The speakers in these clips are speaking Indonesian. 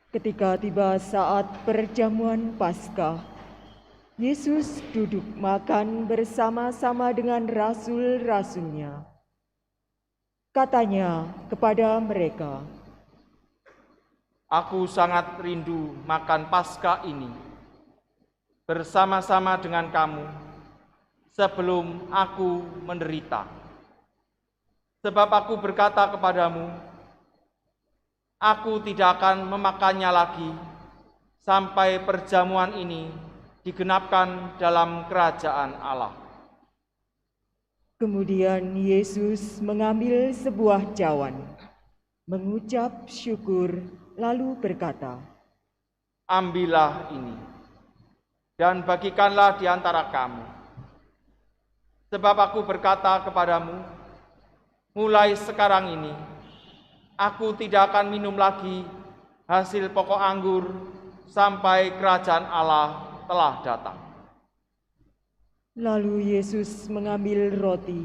Ketika tiba saat perjamuan Paskah, Yesus duduk makan bersama-sama dengan rasul-rasulnya. Katanya kepada mereka, "Aku sangat rindu makan Paskah ini bersama-sama dengan kamu sebelum aku menderita. Sebab aku berkata kepadamu, aku tidak akan memakannya lagi sampai perjamuan ini digenapkan dalam kerajaan Allah." kemudian Yesus mengambil sebuah cawan, mengucap syukur, lalu berkata, "Ambillah ini dan bagikanlah di antara kamu. Sebab aku berkata kepadamu, mulai sekarang ini, aku tidak akan minum lagi hasil pokok anggur sampai kerajaan Allah telah datang." Lalu Yesus mengambil roti,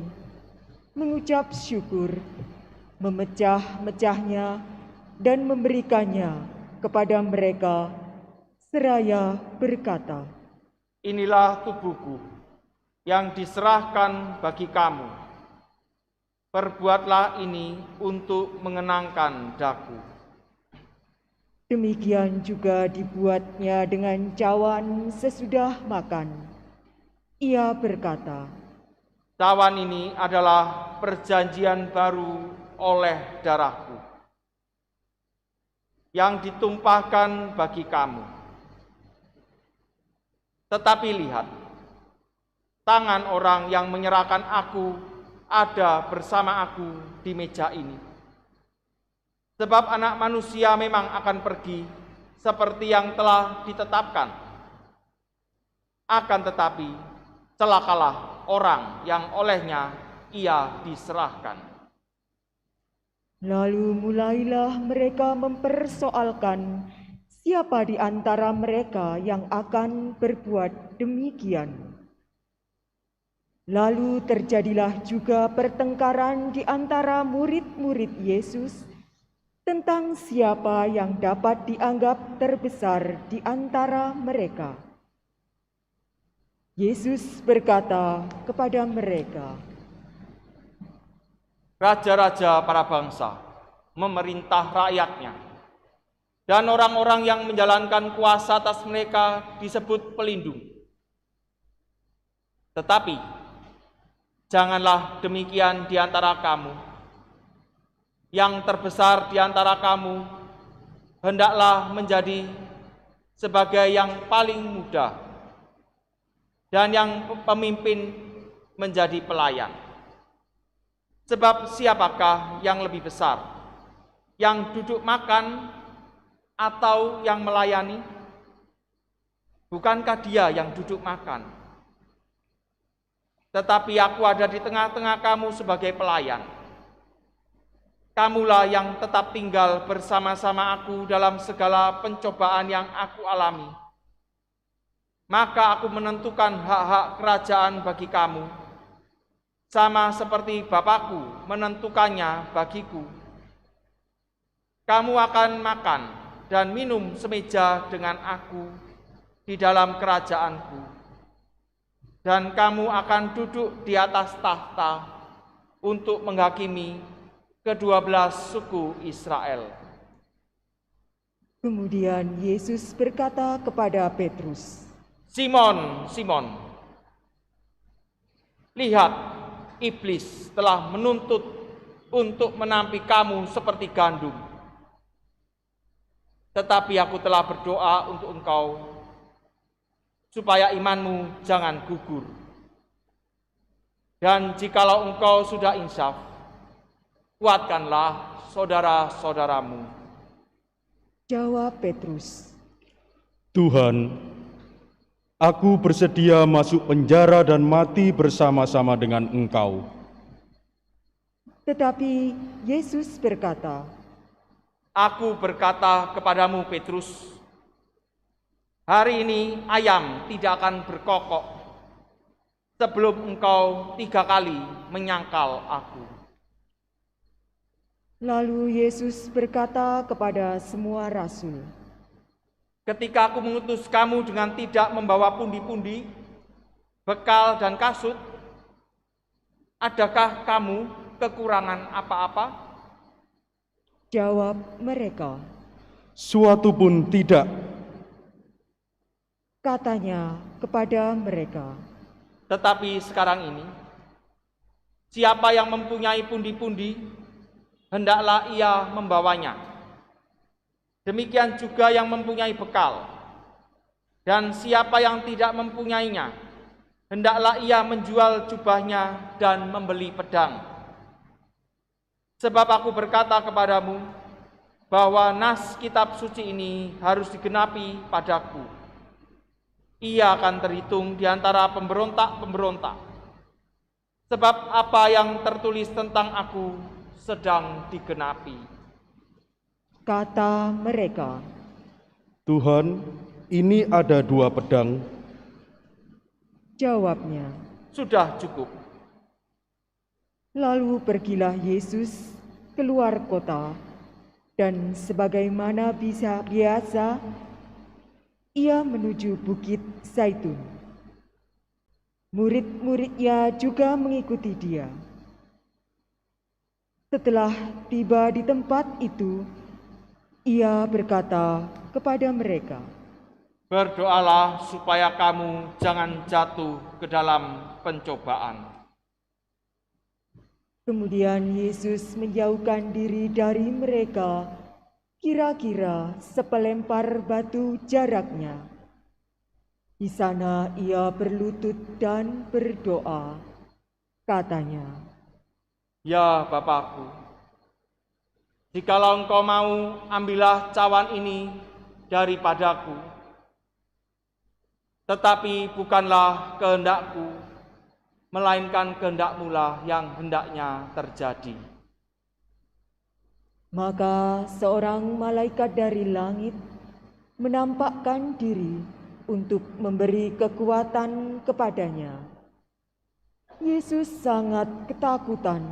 mengucap syukur, memecah-mecahnya, dan memberikannya kepada mereka, seraya berkata, "Inilah tubuhku yang diserahkan bagi kamu. Perbuatlah ini untuk mengenangkan daku." Demikian juga dibuatnya dengan cawan sesudah makan. Ia berkata, Cawan ini adalah perjanjian baru oleh darahku yang ditumpahkan bagi kamu. Tetapi lihat, tangan orang yang menyerahkan aku ada bersama aku di meja ini. Sebab Anak Manusia memang akan pergi seperti yang telah ditetapkan. Akan tetapi, celakalah orang yang olehnya ia diserahkan. lalu mulailah mereka mempersoalkan siapa di antara mereka yang akan berbuat demikian. Lalu terjadilah juga pertengkaran di antara murid-murid Yesus tentang siapa yang dapat dianggap terbesar di antara mereka. Yesus berkata kepada mereka, Raja-raja para bangsa memerintah rakyatnya, dan orang-orang yang menjalankan kuasa atas mereka disebut pelindung. Tetapi janganlah demikian di antara kamu. Yang terbesar di antara kamu hendaklah menjadi sebagai yang paling muda, dan yang pemimpin menjadi pelayan. Sebab siapakah yang lebih besar, yang duduk makan atau yang melayani? Bukankah dia yang duduk makan? Tetapi aku ada di tengah-tengah kamu sebagai pelayan. Kamulah yang tetap tinggal bersama-sama aku dalam segala pencobaan yang aku alami. Maka aku menentukan hak-hak kerajaan bagi kamu, sama seperti Bapakku menentukannya bagiku. Kamu akan makan dan minum semeja dengan aku di dalam kerajaanku, dan kamu akan duduk di atas tahta untuk menghakimi ke-12 suku Israel. kemudian Yesus berkata kepada Petrus, Simon, Simon, lihat, iblis telah menuntut untuk menampi kamu seperti gandum. Tetapi aku telah berdoa untuk engkau, supaya imanmu jangan gugur. Dan jikalau engkau sudah insaf, kuatkanlah saudara-saudaramu. Jawab Petrus, Tuhan, aku bersedia masuk penjara dan mati bersama-sama dengan Engkau. tetapi Yesus berkata, Aku berkata kepadamu, Petrus, hari ini ayam tidak akan berkokok sebelum engkau 3 kali menyangkal aku. Lalu Yesus berkata kepada semua rasul, ketika aku mengutus kamu dengan tidak membawa pundi-pundi, bekal dan kasut, adakah kamu kekurangan apa-apa? Jawab mereka. Suatu pun tidak. Katanya kepada mereka. Tetapi sekarang ini, siapa yang mempunyai pundi-pundi, hendaklah ia membawanya. Demikian juga yang mempunyai bekal. Dan siapa yang tidak mempunyainya, hendaklah ia menjual jubahnya dan membeli pedang. Sebab aku berkata kepadamu, bahwa nas kitab suci ini harus digenapi padaku. Ia akan terhitung di antara pemberontak-pemberontak. Sebab apa yang tertulis tentang aku sedang digenapi. Kata mereka. Tuhan, ini ada 2 pedang. Jawabnya. Sudah cukup. Lalu pergilah Yesus keluar kota, dan sebagaimana biasa, ia menuju Bukit Zaitun. Murid-muridnya juga mengikuti dia. Setelah tiba di tempat itu, ia berkata kepada mereka, Berdoalah supaya kamu jangan jatuh ke dalam pencobaan. Kemudian Yesus menjauhkan diri dari mereka, kira-kira sepelempar batu jaraknya. Di sana ia berlutut dan berdoa. Katanya, Ya Bapakku, jikalau engkau mau, ambillah cawan ini daripadaku. Tetapi bukanlah kehendakku, melainkan kehendak-Mu lah yang hendaknya terjadi. maka seorang malaikat dari langit menampakkan diri untuk memberi kekuatan kepadanya. Yesus sangat ketakutan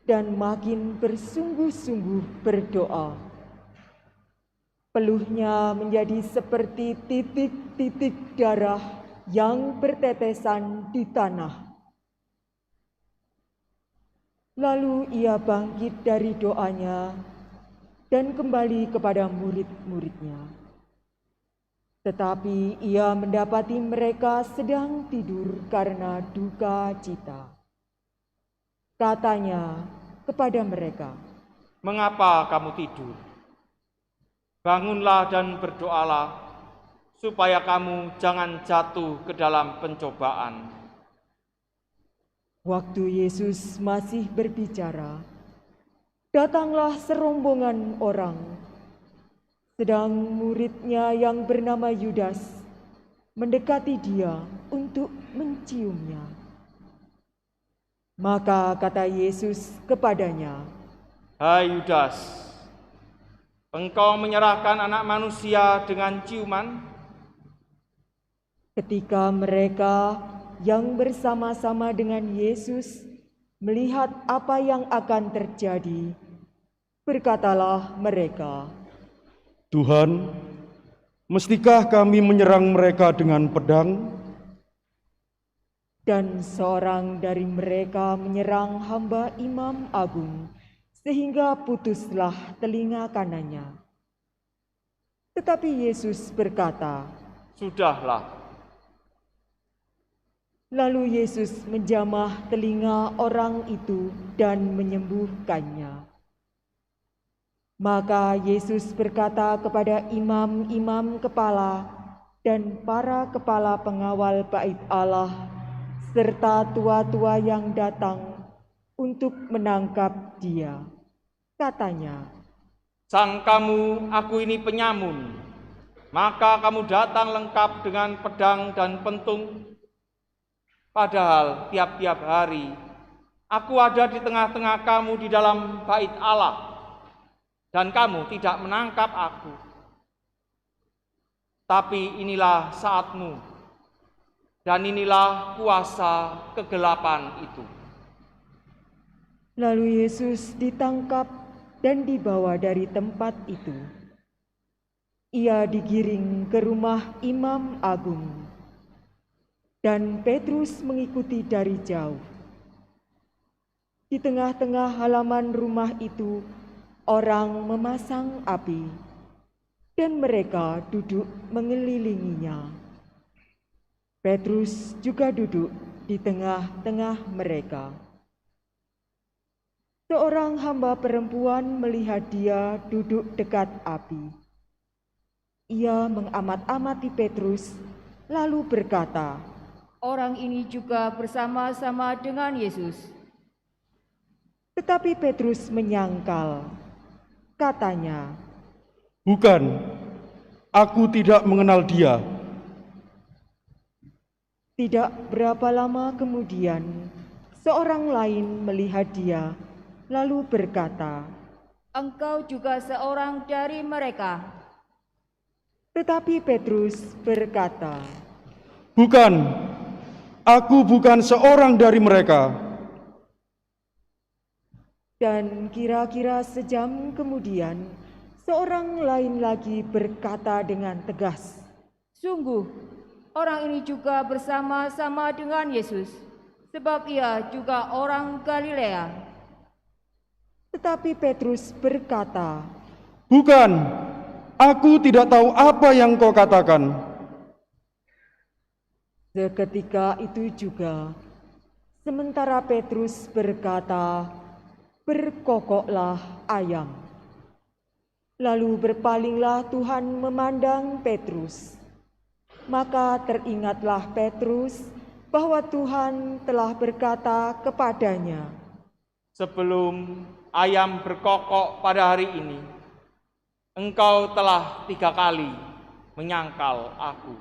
dan makin bersungguh-sungguh berdoa. Peluhnya menjadi seperti titik-titik darah yang bertetesan di tanah. Lalu ia bangkit dari doanya dan kembali kepada murid-muridnya. Tetapi ia mendapati mereka sedang tidur karena duka cita. Katanya kepada mereka, Mengapa kamu tidur? Bangunlah dan berdoalah, supaya kamu jangan jatuh ke dalam pencobaan. waktu Yesus masih berbicara, datanglah serombongan orang. Sedang muridnya yang bernama Yudas mendekati dia untuk menciumnya. Maka kata Yesus kepadanya, Hai Yudas, engkau menyerahkan anak manusia dengan ciuman? ketika mereka yang bersama-sama dengan Yesus melihat apa yang akan terjadi, berkatalah mereka, Tuhan, mestikah kami menyerang mereka dengan pedang? dan seorang dari mereka menyerang hamba Imam Agung, sehingga putuslah telinga kanannya. Tetapi Yesus berkata, Sudahlah. Lalu Yesus menjamah telinga orang itu dan menyembuhkannya. Maka Yesus berkata kepada imam-imam kepala dan para kepala pengawal bait Allah serta tua-tua yang datang untuk menangkap dia. Katanya, Sangkamu aku ini penyamun, maka kamu datang lengkap dengan pedang dan pentung. Padahal tiap-tiap hari aku ada di tengah-tengah kamu di dalam bait Allah, dan kamu tidak menangkap aku. Tapi inilah saatmu, dan inilah kuasa kegelapan itu. lalu Yesus ditangkap dan dibawa dari tempat itu. Ia digiring ke rumah Imam Agung, dan Petrus mengikuti dari jauh. Di tengah-tengah halaman rumah itu, orang memasang api, dan mereka duduk mengelilinginya. Petrus juga duduk di tengah-tengah mereka. Seorang hamba perempuan melihat dia duduk dekat api. Ia mengamat-amati Petrus, lalu berkata, Orang ini juga bersama-sama dengan Yesus. tetapi Petrus menyangkal. Katanya, Bukan, aku tidak mengenal dia. tidak berapa lama kemudian, seorang lain melihat dia, lalu berkata, Engkau juga seorang dari mereka. tetapi Petrus berkata, Bukan, aku bukan seorang dari mereka. dan kira-kira sejam kemudian, seorang lain lagi berkata dengan tegas, Sungguh, orang ini juga bersama-sama dengan Yesus, sebab ia juga orang Galilea. tetapi Petrus berkata, Bukan, aku tidak tahu apa yang kau katakan. seketika itu juga, sementara Petrus berkata, berkokoklah ayam. Lalu berpalinglah Tuhan memandang Petrus. Maka teringatlah Petrus bahwa Tuhan telah berkata kepadanya, Sebelum ayam berkokok pada hari ini, engkau telah 3 kali menyangkal aku.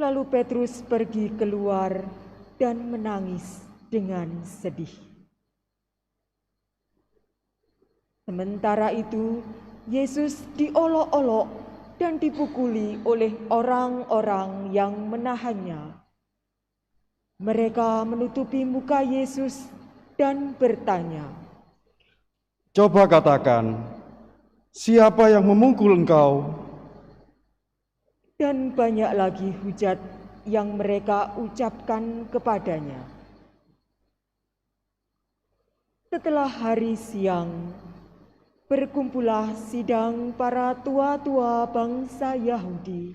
Lalu Petrus pergi keluar dan menangis dengan sedih. Sementara itu, Yesus diolok-olok dan dipukuli oleh orang-orang yang menahannya. Mereka menutupi muka Yesus dan bertanya, Coba katakan, siapa yang memukul engkau? dan banyak lagi hujat yang mereka ucapkan kepadanya. Setelah hari siang, berkumpullah sidang para tua-tua bangsa Yahudi,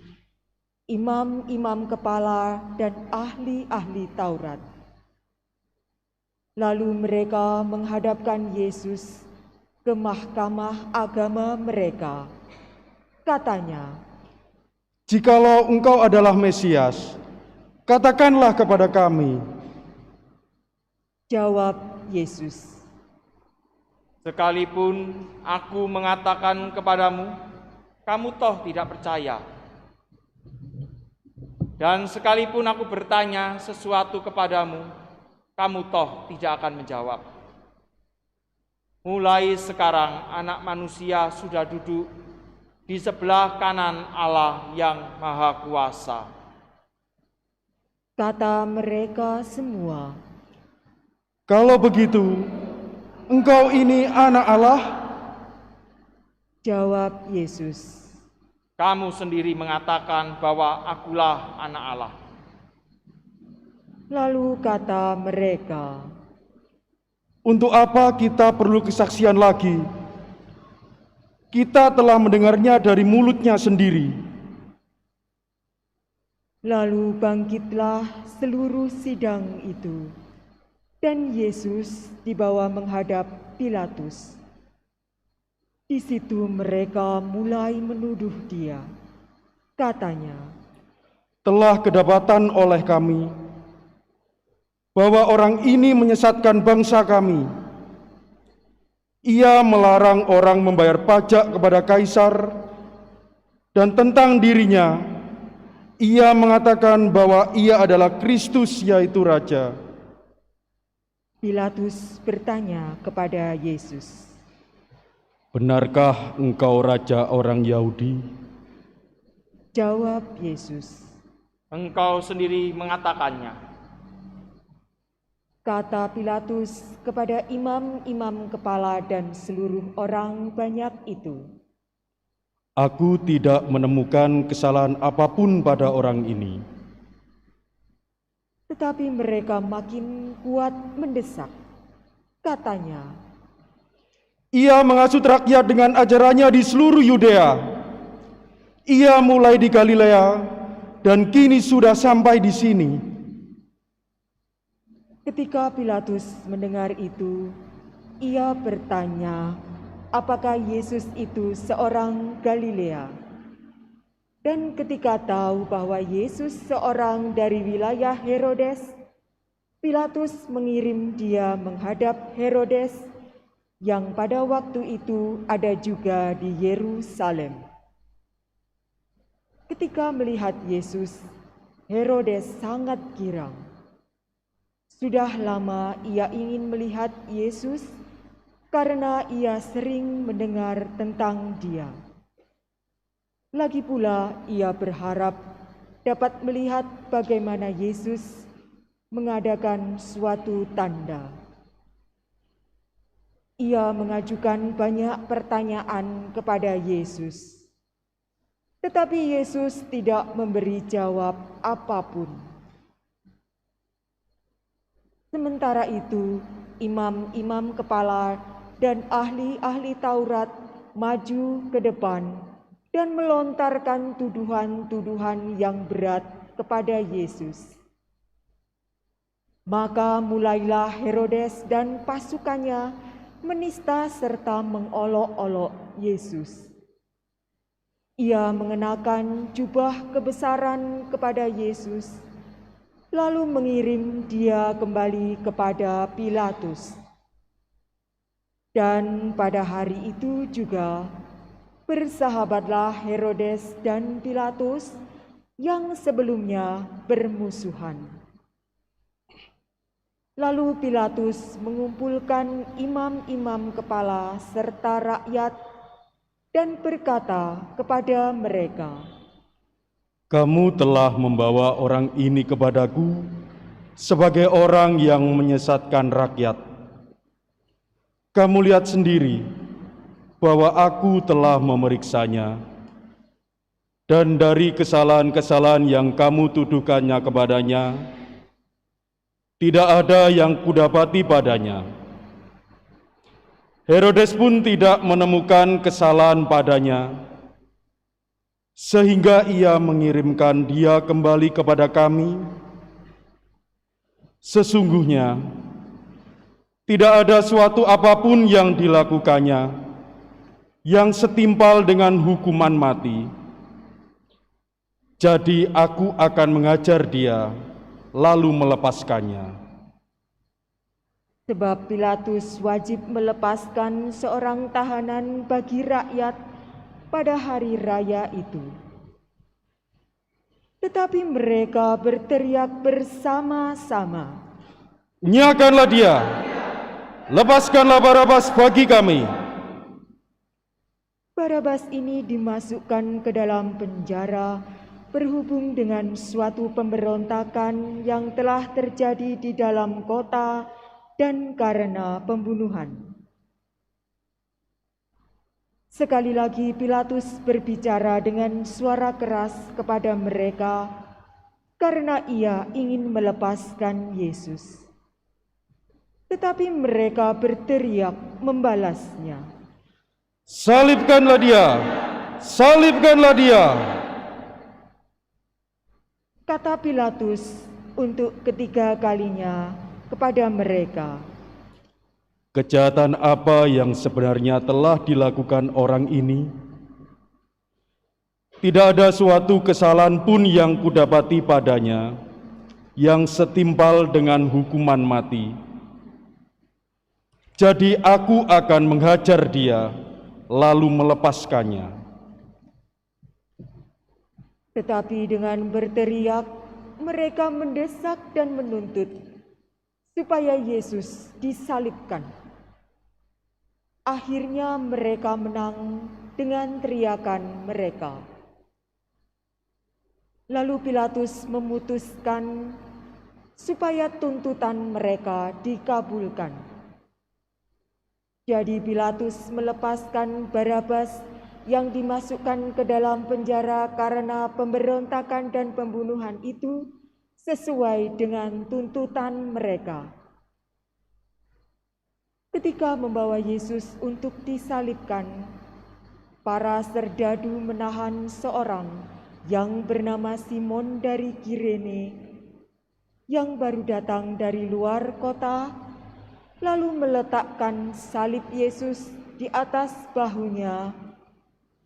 imam-imam kepala dan ahli-ahli Taurat. Lalu mereka menghadapkan Yesus ke mahkamah agama mereka. Katanya, Jikalau engkau adalah Mesias, katakanlah kepada kami. jawab Yesus, Sekalipun aku mengatakan kepadamu, kamu toh tidak percaya. Dan sekalipun aku bertanya sesuatu kepadamu, kamu toh tidak akan menjawab. Mulai sekarang anak manusia sudah duduk di sebelah kanan Allah yang Maha Kuasa. kata mereka semua. Kalau begitu, engkau ini anak Allah? Jawab Yesus, Kamu sendiri mengatakan bahwa akulah anak Allah. lalu kata mereka, Untuk apa kita perlu kesaksian lagi? Kita telah mendengarnya dari mulutnya sendiri. lalu bangkitlah seluruh sidang itu, dan Yesus dibawa menghadap Pilatus. Di situ mereka mulai menuduh dia. Katanya, Telah kedapatan oleh kami bahwa orang ini menyesatkan bangsa kami. Ia melarang orang membayar pajak kepada kaisar, dan tentang dirinya, ia mengatakan bahwa ia adalah Kristus, yaitu Raja. Pilatus bertanya kepada Yesus, Benarkah engkau Raja orang Yahudi? jawab Yesus, Engkau sendiri mengatakannya. kata Pilatus kepada imam-imam kepala dan seluruh orang banyak itu, Aku tidak menemukan kesalahan apapun pada orang ini. Tetapi mereka makin kuat mendesak. Katanya, Ia menghasut rakyat dengan ajarannya di seluruh Yudea. Ia mulai di Galilea dan kini sudah sampai di sini. ketika Pilatus mendengar itu, ia bertanya, apakah Yesus itu seorang Galilea? Dan ketika tahu bahwa Yesus seorang dari wilayah Herodes, Pilatus mengirim dia menghadap Herodes, yang pada waktu itu ada juga di Yerusalem. Ketika melihat Yesus, Herodes sangat girang. Sudah lama ia ingin melihat Yesus karena ia sering mendengar tentang Dia. Lagi pula ia berharap dapat melihat bagaimana Yesus mengadakan suatu tanda. Ia mengajukan banyak pertanyaan kepada Yesus, tetapi Yesus tidak memberi jawab apapun. Sementara itu, imam-imam kepala dan ahli-ahli Taurat maju ke depan dan melontarkan tuduhan-tuduhan yang berat kepada Yesus. Maka mulailah Herodes dan pasukannya menista serta mengolok-olok Yesus. Ia mengenakan jubah kebesaran kepada Yesus, lalu mengirim dia kembali kepada Pilatus. Dan pada hari itu juga bersahabatlah Herodes dan Pilatus yang sebelumnya bermusuhan. Lalu Pilatus mengumpulkan imam-imam kepala serta rakyat dan berkata kepada mereka, Kamu telah membawa orang ini kepadaku sebagai orang yang menyesatkan rakyat. Kamu lihat sendiri bahwa aku telah memeriksanya, dan dari kesalahan-kesalahan yang kamu tuduhkannya kepadanya, tidak ada yang kudapati padanya. Herodes pun tidak menemukan kesalahan padanya, sehingga ia mengirimkan dia kembali kepada kami. Sesungguhnya, tidak ada suatu apapun yang dilakukannya yang setimpal dengan hukuman mati. Jadi aku akan mengajar dia, lalu melepaskannya. sebab Pilatus wajib melepaskan seorang tahanan bagi rakyat pada hari raya itu. Tetapi mereka berteriak bersama-sama, Nyakanlah dia, lepaskanlah Barabas bagi kami. Barabas ini dimasukkan ke dalam penjara berhubung dengan suatu pemberontakan yang telah terjadi di dalam kota dan karena pembunuhan. Sekali lagi Pilatus berbicara dengan suara keras kepada mereka karena ia ingin melepaskan Yesus. Tetapi mereka berteriak membalasnya, Salibkanlah dia, salibkanlah dia. kata Pilatus untuk ketiga kalinya kepada mereka, Kejahatan apa yang sebenarnya telah dilakukan orang ini? Tidak ada suatu kesalahan pun yang kudapati padanya yang setimpal dengan hukuman mati. Jadi aku akan menghajar dia, lalu melepaskannya. Tetapi dengan berteriak mereka mendesak dan menuntut supaya Yesus disalibkan. Akhirnya mereka menang dengan teriakan mereka. Lalu Pilatus memutuskan supaya tuntutan mereka dikabulkan. Jadi Pilatus melepaskan Barabas yang dimasukkan ke dalam penjara karena pemberontakan dan pembunuhan itu sesuai dengan tuntutan mereka. Ketika membawa Yesus untuk disalibkan, para serdadu menahan seorang yang bernama Simon dari Kirene, yang baru datang dari luar kota, lalu meletakkan salib Yesus di atas bahunya,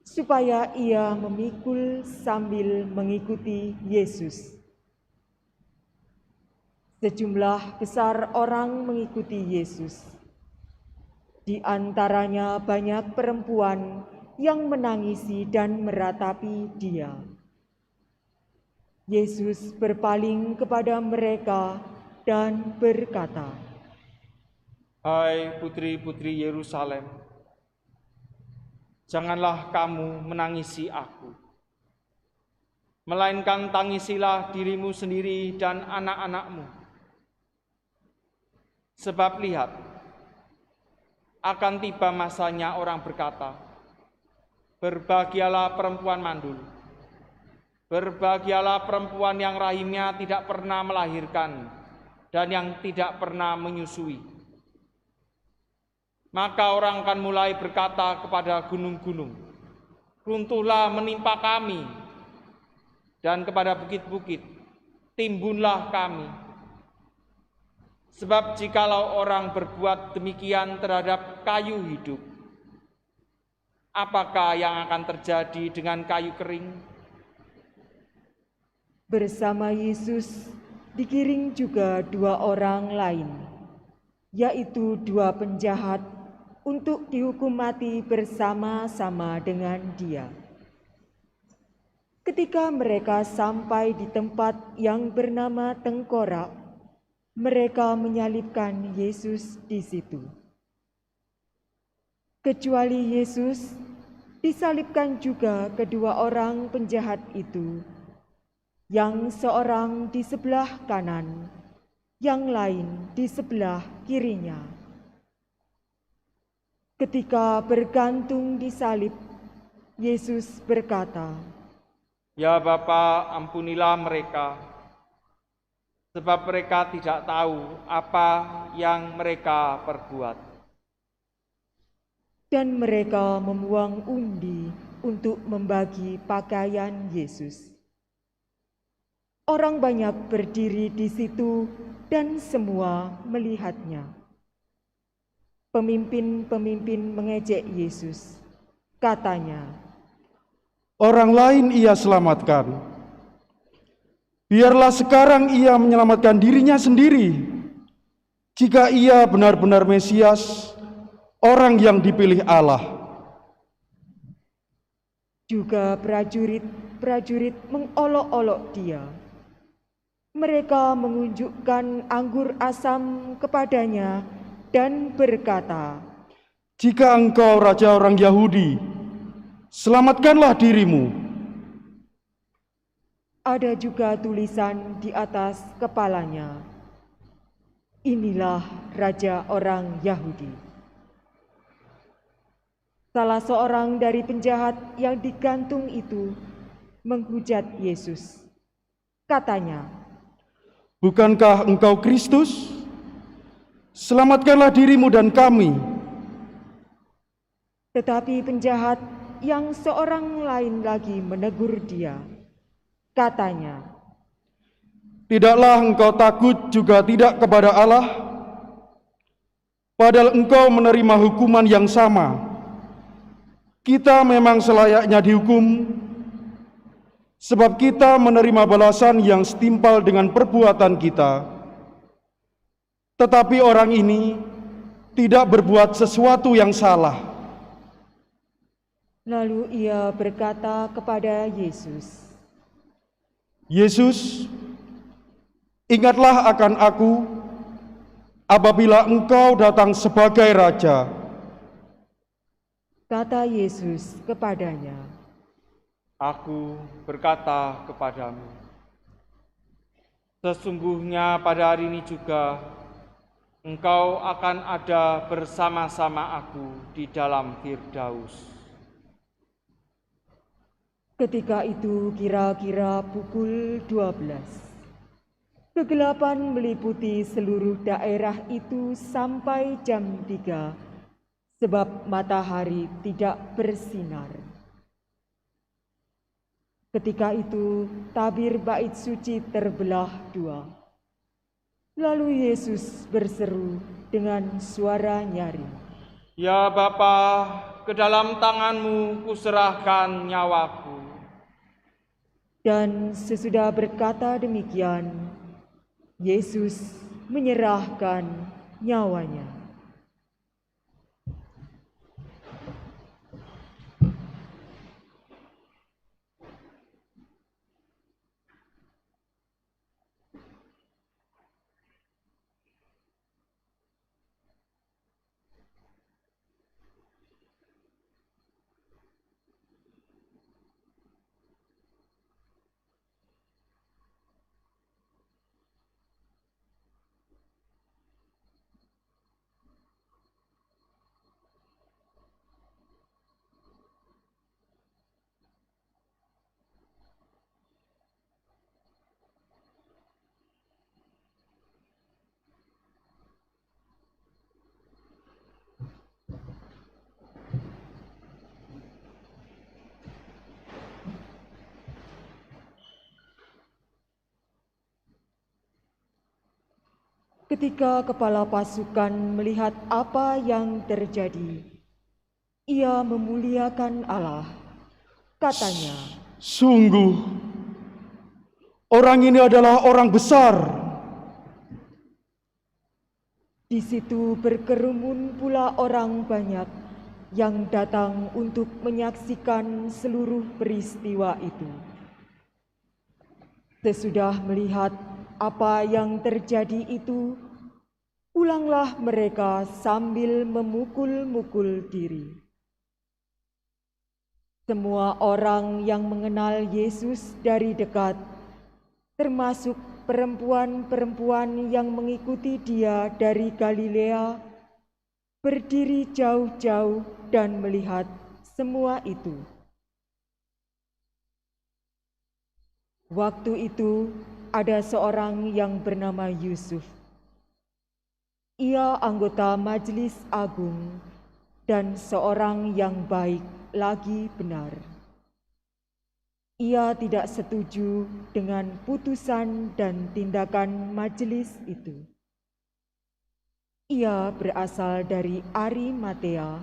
supaya ia memikul sambil mengikuti Yesus. Sejumlah besar orang mengikuti Yesus. Di antaranya banyak perempuan yang menangisi dan meratapi Dia. Yesus berpaling kepada mereka dan berkata, "Hai putri-putri Yerusalem, janganlah kamu menangisi aku, melainkan tangisilah dirimu sendiri dan anak-anakmu. Sebab lihat, akan tiba masanya orang berkata, berbahagialah perempuan mandul, berbahagialah perempuan yang rahimnya tidak pernah melahirkan dan yang tidak pernah menyusui. Maka orang akan mulai berkata kepada gunung-gunung, runtuhlah menimpa kami, dan kepada bukit-bukit, timbunlah kami. Sebab jikalau orang berbuat demikian terhadap kayu hidup, apakah yang akan terjadi dengan kayu kering?" Bersama Yesus digiring juga dua orang lain, yaitu dua penjahat, untuk dihukum mati bersama-sama dengan Dia. Ketika mereka sampai di tempat yang bernama Tengkorak, mereka menyalibkan Yesus di situ. Kecuali Yesus, disalibkan juga kedua orang penjahat itu, yang seorang di sebelah kanan, yang lain di sebelah kirinya. Ketika bergantung di salib, Yesus berkata, "Ya Bapa, ampunilah mereka, sebab mereka tidak tahu apa yang mereka perbuat." Dan mereka membuang undi untuk membagi pakaian Yesus. Orang banyak berdiri di situ dan semua melihatnya. Pemimpin-pemimpin mengejek Yesus. Katanya, Orang lain ia selamatkan. Biarlah sekarang ia menyelamatkan dirinya sendiri, jika ia benar-benar Mesias, orang yang dipilih Allah. juga prajurit-prajurit mengolok-olok Dia. Mereka mengunjukkan anggur asam kepadanya dan berkata, Jika engkau raja orang Yahudi, selamatkanlah dirimu. Ada juga tulisan di atas kepalanya, "Inilah raja orang Yahudi." Salah seorang dari penjahat yang digantung itu menghujat Yesus. Katanya, Bukankah engkau Kristus? Selamatkanlah dirimu dan kami. Tetapi penjahat yang seorang lain lagi menegur dia. Katanya, Tidaklah engkau takut juga tidak kepada Allah, padahal engkau menerima hukuman yang sama. Kita memang selayaknya dihukum, sebab kita menerima balasan yang setimpal dengan perbuatan kita. Tetapi orang ini tidak berbuat sesuatu yang salah. lalu ia berkata kepada Yesus, Yesus, ingatlah akan aku apabila engkau datang sebagai Raja. Kata Yesus kepadanya, Aku berkata kepadamu, sesungguhnya pada hari ini juga engkau akan ada bersama-sama aku di dalam Firdaus. Ketika itu kira-kira pukul 12. Kegelapan meliputi seluruh daerah itu sampai jam 3, sebab matahari tidak bersinar. Ketika itu tabir bait suci terbelah 2. Lalu Yesus berseru dengan suara nyaring, Ya Bapa, ke dalam tangan-Mu kuserahkan nyawaku. dan sesudah berkata demikian, Yesus menyerahkan nyawanya. Ketika kepala pasukan melihat apa yang terjadi, ia memuliakan Allah. Katanya, Sungguh, orang ini adalah orang besar. di situ berkerumun pula orang banyak yang datang untuk menyaksikan seluruh peristiwa itu. Sesudah melihat apa yang terjadi itu, pulanglah mereka sambil memukul-mukul diri. Semua orang yang mengenal Yesus dari dekat, termasuk perempuan-perempuan yang mengikuti Dia dari Galilea, berdiri jauh-jauh dan melihat semua itu. Waktu itu ada seorang yang bernama Yusuf. Ia anggota Majelis Agung dan seorang yang baik lagi benar. Ia tidak setuju dengan putusan dan tindakan majelis itu. Ia berasal dari Arimatea,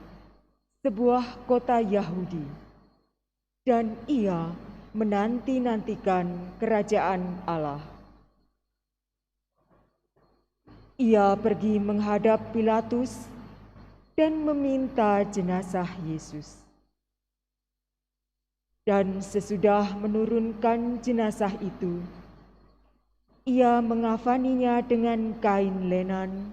sebuah kota Yahudi, dan ia menanti-nantikan kerajaan Allah. Ia pergi menghadap Pilatus dan meminta jenazah Yesus. Dan sesudah menurunkan jenazah itu, ia mengafaninya dengan kain lenan,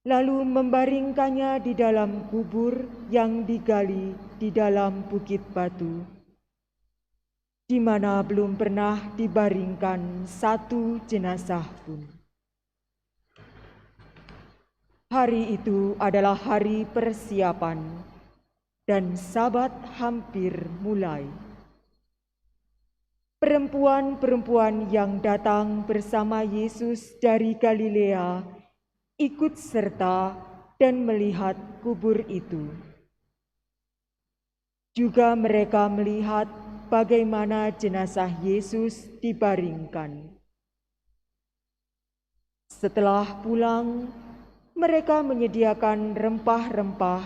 lalu membaringkannya di dalam kubur yang digali di dalam bukit batu, di mana belum pernah dibaringkan satu jenazah pun. Hari itu adalah hari persiapan, dan Sabat hampir mulai. Perempuan-perempuan yang datang bersama Yesus dari Galilea ikut serta dan melihat kubur itu. Juga mereka melihat bagaimana jenazah Yesus dibaringkan. Setelah pulang, mereka menyediakan rempah-rempah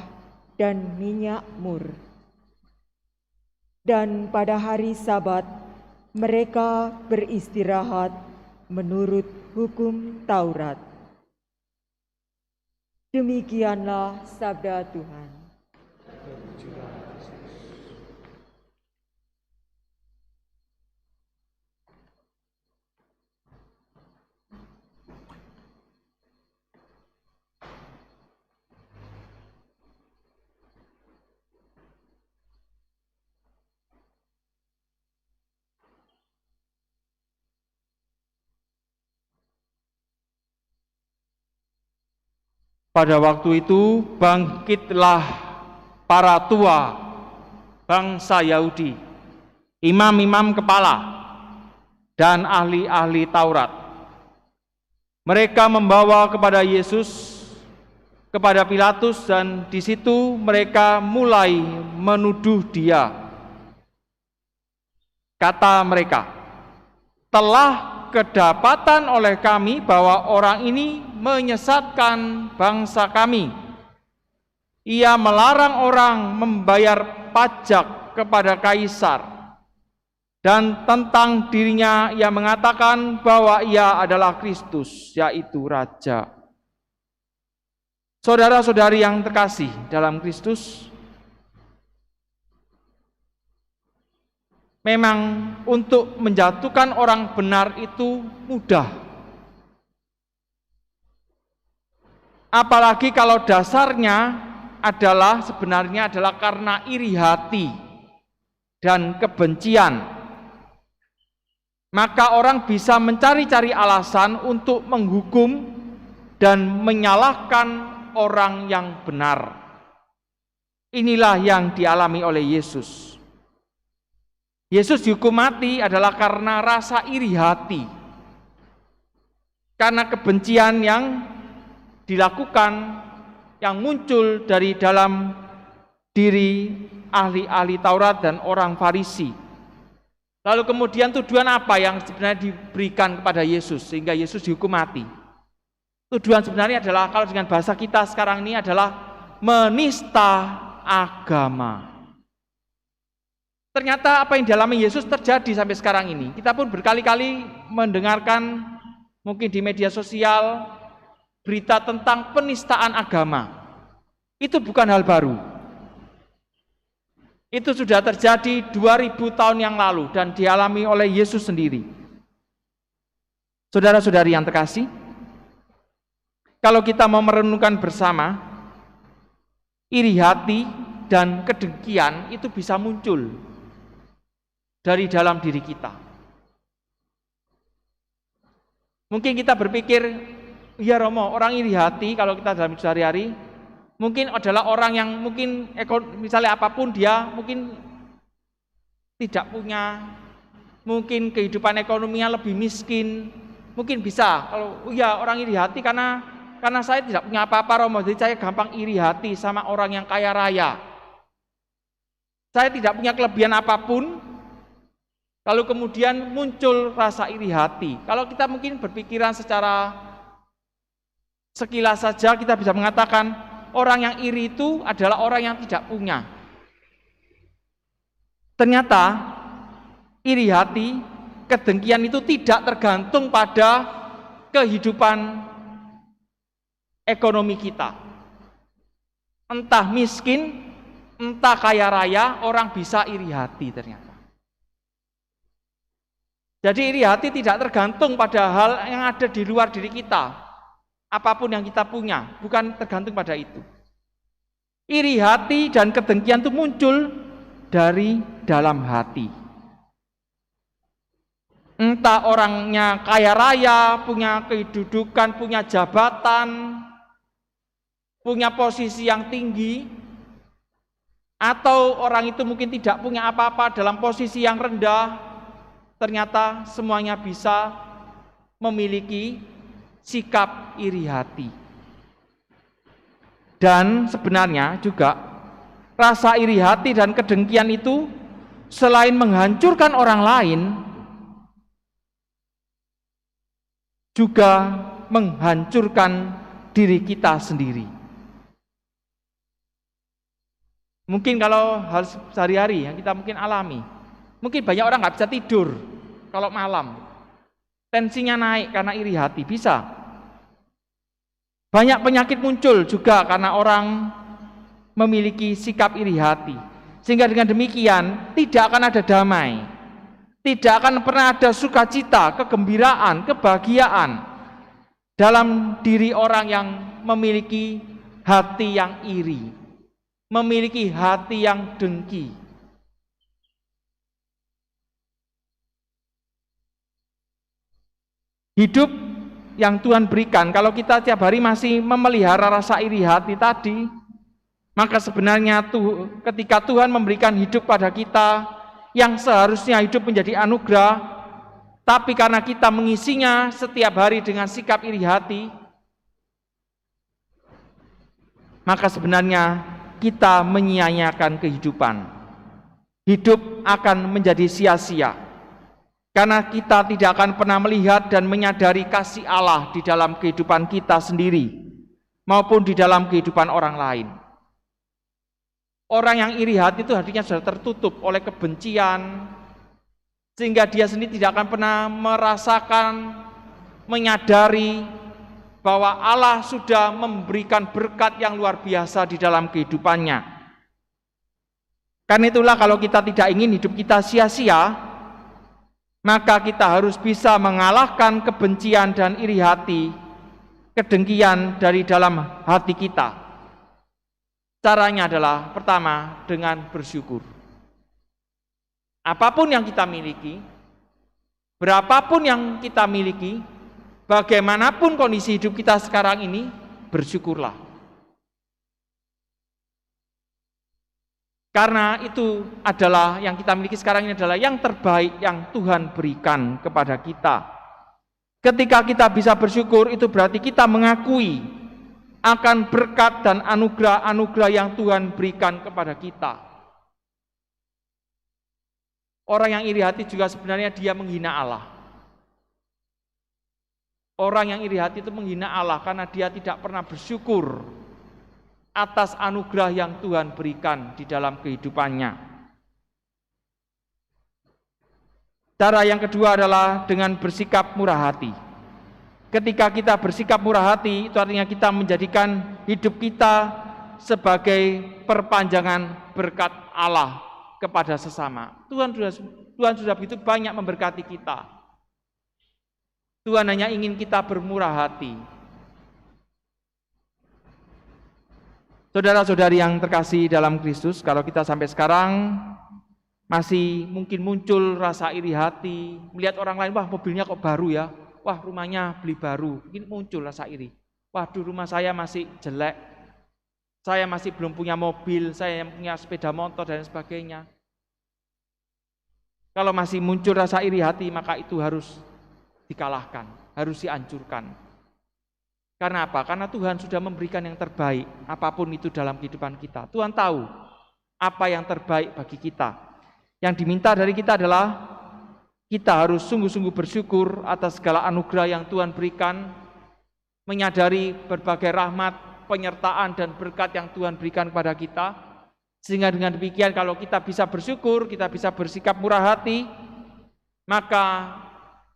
dan minyak mur. Dan pada hari Sabat, mereka beristirahat menurut hukum Taurat. Demikianlah sabda Tuhan. Pada waktu itu bangkitlah para tua bangsa Yahudi imam-imam kepala, dan ahli-ahli Taurat. Mereka membawa kepada Yesus, kepada Pilatus, dan di situ mereka mulai menuduh Dia. Kata mereka, telah kedapatan oleh kami bahwa orang ini menyesatkan bangsa kami. Ia melarang orang membayar pajak kepada kaisar, dan tentang dirinya ia mengatakan bahwa ia adalah Kristus, yaitu Raja. Saudara-saudari yang terkasih dalam Kristus, memang untuk menjatuhkan orang benar itu mudah. Apalagi kalau dasarnya sebenarnya adalah karena iri hati dan kebencian. Maka orang bisa mencari-cari alasan untuk menghukum dan menyalahkan orang yang benar. Inilah yang dialami oleh Yesus. Yesus dihukum mati adalah karena rasa iri hati, karena kebencian yang dilakukan, yang muncul dari dalam diri ahli-ahli Taurat dan orang Farisi. Lalu kemudian tuduhan apa yang sebenarnya diberikan kepada Yesus sehingga Yesus dihukum mati? Tuduhan sebenarnya adalah, kalau dengan bahasa kita sekarang ini, adalah menista agama. Ternyata apa yang dialami Yesus terjadi sampai sekarang ini. Kita pun berkali-kali mendengarkan mungkin di media sosial berita tentang penistaan agama. Itu bukan hal baru. Itu sudah terjadi 2000 tahun yang lalu dan dialami oleh Yesus sendiri. Saudara-saudari yang terkasih, kalau kita mau merenungkan bersama, iri hati dan kedengkian itu bisa muncul dari dalam diri kita. Mungkin kita berpikir, ya Romo, orang iri hati kalau kita dalam sehari-hari mungkin adalah orang yang mungkin misalnya apapun dia mungkin tidak punya, mungkin kehidupan ekonominya lebih miskin, mungkin bisa kalau ya orang iri hati karena saya tidak punya apa-apa Romo, jadi saya gampang iri hati sama orang yang kaya raya. Saya tidak punya kelebihan apapun, lalu kemudian muncul rasa iri hati. Kalau kita mungkin berpikiran secara sekilas saja, kita bisa mengatakan orang yang iri itu adalah orang yang tidak punya. Ternyata iri hati, kedengkian itu tidak tergantung pada kehidupan ekonomi kita. Entah miskin, entah kaya raya, orang bisa iri hati ternyata. Jadi iri hati tidak tergantung pada hal yang ada di luar diri kita. Apapun yang kita punya, bukan tergantung pada itu. Iri hati dan kedengkian itu muncul dari dalam hati. Entah orangnya kaya raya, punya kedudukan, punya jabatan, punya posisi yang tinggi, atau orang itu mungkin tidak punya apa-apa dalam posisi yang rendah, ternyata semuanya bisa memiliki sikap iri hati. Dan sebenarnya juga rasa iri hati dan kedengkian itu selain menghancurkan orang lain, juga menghancurkan diri kita sendiri. Mungkin kalau hal sehari-hari yang kita mungkin alami, mungkin banyak orang nggak bisa tidur kalau malam, tensinya naik karena iri hati, bisa. Banyak penyakit muncul juga karena orang memiliki sikap iri hati. Sehingga dengan demikian tidak akan ada damai, tidak akan pernah ada sukacita, kegembiraan, kebahagiaan dalam diri orang yang memiliki hati yang iri, memiliki hati yang dengki. Hidup yang Tuhan berikan, kalau kita tiap hari masih memelihara rasa iri hati tadi, maka sebenarnya ketika Tuhan memberikan hidup pada kita, yang seharusnya hidup menjadi anugerah, tapi karena kita mengisinya setiap hari dengan sikap iri hati, maka sebenarnya kita menyia-nyiakan kehidupan. Hidup akan menjadi sia-sia, karena kita tidak akan pernah melihat dan menyadari kasih Allah di dalam kehidupan kita sendiri, maupun di dalam kehidupan orang lain. Orang yang iri hati itu hatinya sudah tertutup oleh kebencian, sehingga dia sendiri tidak akan pernah merasakan, menyadari bahwa Allah sudah memberikan berkat yang luar biasa di dalam kehidupannya. Karena itulah kalau kita tidak ingin hidup kita sia-sia, maka kita harus bisa mengalahkan kebencian dan iri hati, kedengkian dari dalam hati kita. Caranya adalah pertama dengan bersyukur. Apapun yang kita miliki, berapapun yang kita miliki, bagaimanapun kondisi hidup kita sekarang ini, bersyukurlah. Karena itu adalah yang kita miliki sekarang ini adalah yang terbaik yang Tuhan berikan kepada kita. Ketika kita bisa bersyukur, itu berarti kita mengakui akan berkat dan anugerah-anugerah yang Tuhan berikan kepada kita. Orang yang iri hati juga sebenarnya dia menghina Allah. Orang yang iri hati itu menghina Allah karena dia tidak pernah bersyukur atas anugerah yang Tuhan berikan di dalam kehidupannya. Cara yang kedua adalah dengan bersikap murah hati. Ketika kita bersikap murah hati, itu artinya kita menjadikan hidup kita sebagai perpanjangan berkat Allah kepada sesama. Tuhan sudah begitu banyak memberkati kita. Tuhan hanya ingin kita bermurah hati. Saudara-saudari yang terkasih dalam Kristus, kalau kita sampai sekarang masih mungkin muncul rasa iri hati, melihat orang lain, wah mobilnya kok baru ya, wah rumahnya beli baru, mungkin muncul rasa iri. Waduh rumah saya masih jelek, saya masih belum punya mobil, saya yang punya sepeda motor dan sebagainya. Kalau masih muncul rasa iri hati, maka itu harus dikalahkan, harus dihancurkan. Karena apa? Karena Tuhan sudah memberikan yang terbaik, apapun itu dalam kehidupan kita. Tuhan tahu apa yang terbaik bagi kita. Yang diminta dari kita adalah kita harus sungguh-sungguh bersyukur atas segala anugerah yang Tuhan berikan, menyadari berbagai rahmat, penyertaan dan berkat yang Tuhan berikan kepada kita, sehingga dengan demikian kalau kita bisa bersyukur, kita bisa bersikap murah hati, maka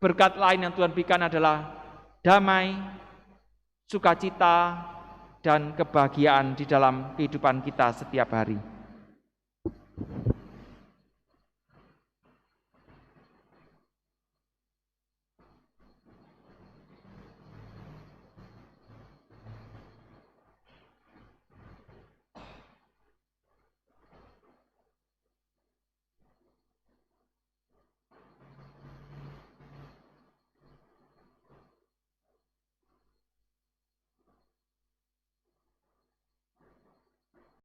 berkat lain yang Tuhan berikan adalah damai, sukacita, dan kebahagiaan di dalam kehidupan kita setiap hari.